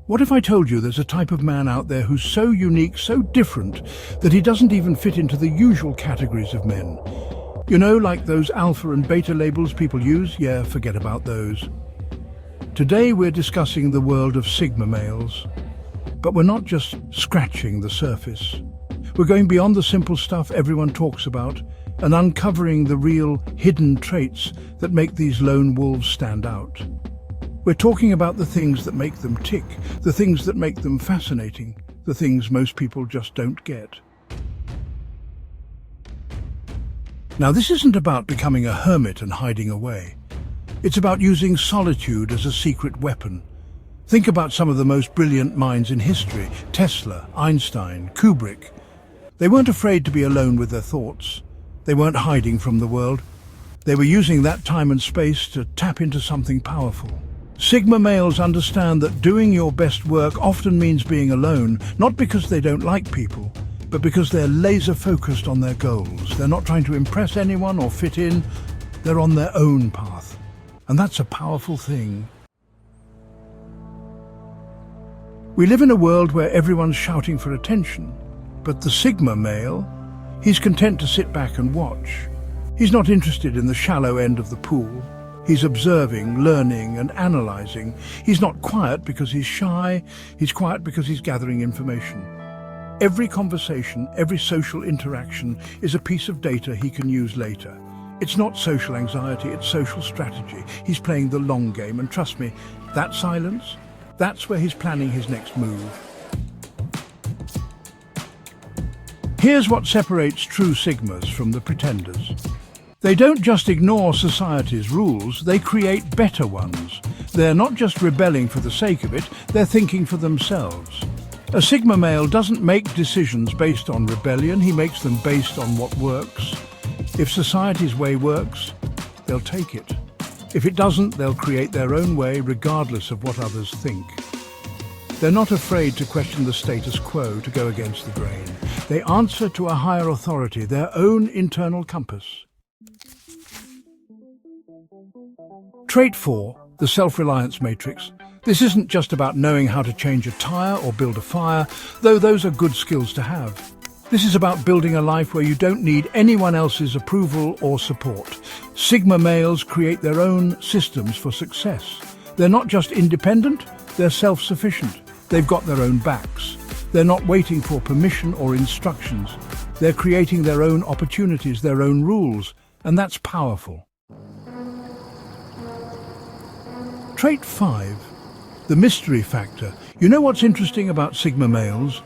What if I told you there's a type of man out there who's so unique, so different, that he doesn't even fit into the usual categories of men? You know, like those alpha and beta labels people use? Yeah, forget about those. Today we're discussing the world of Sigma males. But we're not just scratching the surface. We're going beyond the simple stuff everyone talks about and uncovering the real hidden traits that make these lone wolves stand out. We're talking about the things that make them tick, the things that make them fascinating, the things most people just don't get. Now, this isn't about becoming a hermit and hiding away. It's about using solitude as a secret weapon. Think about some of the most brilliant minds in history: Tesla, Einstein, Kubrick. They weren't afraid to be alone with their thoughts. They weren't hiding from the world. They were using that time and space to tap into something powerful. Sigma males understand that doing your best work often means being alone, not because they don't like people, but because they're laser-focused on their goals. They're not trying to impress anyone or fit in. They're on their own path. And that's a powerful thing. We live in a world where everyone's shouting for attention, but the Sigma male, he's content to sit back and watch. He's not interested in the shallow end of the pool. He's observing, learning, and analyzing. He's not quiet because he's shy. He's quiet because he's gathering information. Every conversation, every social interaction is a piece of data he can use later. It's not social anxiety, it's social strategy. He's playing the long game, and trust me, that silence, that's where he's planning his next move. Here's what separates true Sigmas from the pretenders. They don't just ignore society's rules, they create better ones. They're not just rebelling for the sake of it, they're thinking for themselves. A Sigma male doesn't make decisions based on rebellion, he makes them based on what works. If society's way works, they'll take it. If it doesn't, they'll create their own way regardless of what others think. They're not afraid to question the status quo, to go against the grain. They answer to a higher authority, their own internal compass. Trait 4, the self-reliance matrix. This isn't just about knowing how to change a tire or build a fire, though those are good skills to have. This is about building a life where you don't need anyone else's approval or support. Sigma males create their own systems for success. They're not just independent, they're self-sufficient. They've got their own backs. They're not waiting for permission or instructions. They're creating their own opportunities, their own rules, and that's powerful. Trait 5, the mystery factor. You know what's interesting about Sigma males?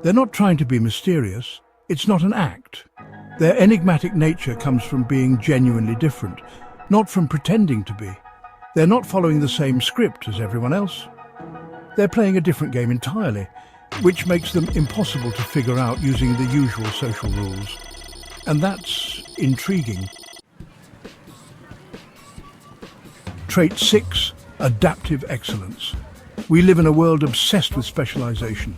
They're not trying to be mysterious. It's not an act. Their enigmatic nature comes from being genuinely different, not from pretending to be. They're not following the same script as everyone else. They're playing a different game entirely, which makes them impossible to figure out using the usual social rules. And that's intriguing. Trait 6, adaptive excellence. We live in a world obsessed with specialization.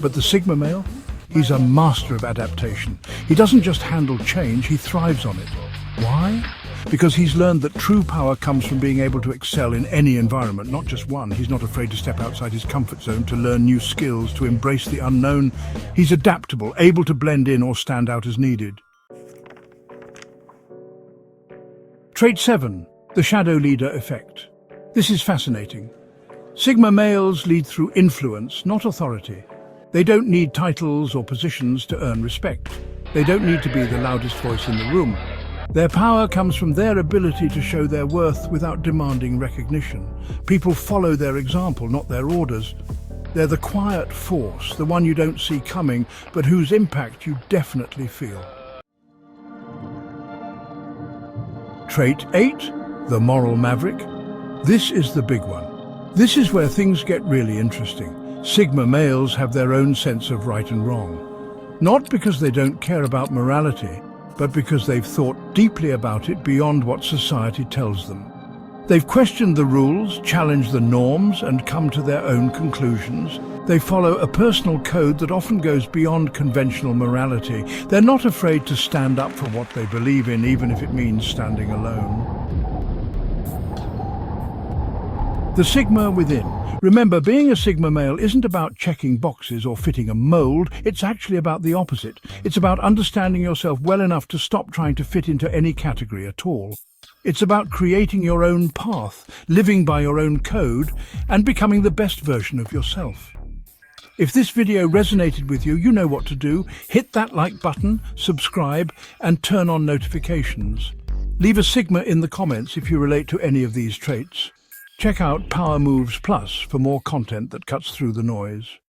But the Sigma male, he's a master of adaptation. He doesn't just handle change, he thrives on it. Why? Because he's learned that true power comes from being able to excel in any environment, not just one. He's not afraid to step outside his comfort zone, to learn new skills, to embrace the unknown. He's adaptable, able to blend in or stand out as needed. Trait 7, the shadow leader effect. This is fascinating. Sigma males lead through influence, not authority. They don't need titles or positions to earn respect. They don't need to be the loudest voice in the room. Their power comes from their ability to show their worth without demanding recognition. People follow their example, not their orders. They're the quiet force, the one you don't see coming, but whose impact you definitely feel. Trait 8, the moral maverick. This is the big one. This is where things get really interesting. Sigma males have their own sense of right and wrong. Not because they don't care about morality, but because they've thought deeply about it beyond what society tells them. They've questioned the rules, challenged the norms, and come to their own conclusions. They follow a personal code that often goes beyond conventional morality. They're not afraid to stand up for what they believe in, even if it means standing alone. The Sigma within. Remember, being a Sigma male isn't about checking boxes or fitting a mold. It's actually about the opposite. It's about understanding yourself well enough to stop trying to fit into any category at all. It's about creating your own path, living by your own code, and becoming the best version of yourself. If this video resonated with you, you know what to do. Hit that like button, subscribe, and turn on notifications. Leave a Sigma in the comments if you relate to any of these traits. Check out Power Moves Plus for more content that cuts through the noise.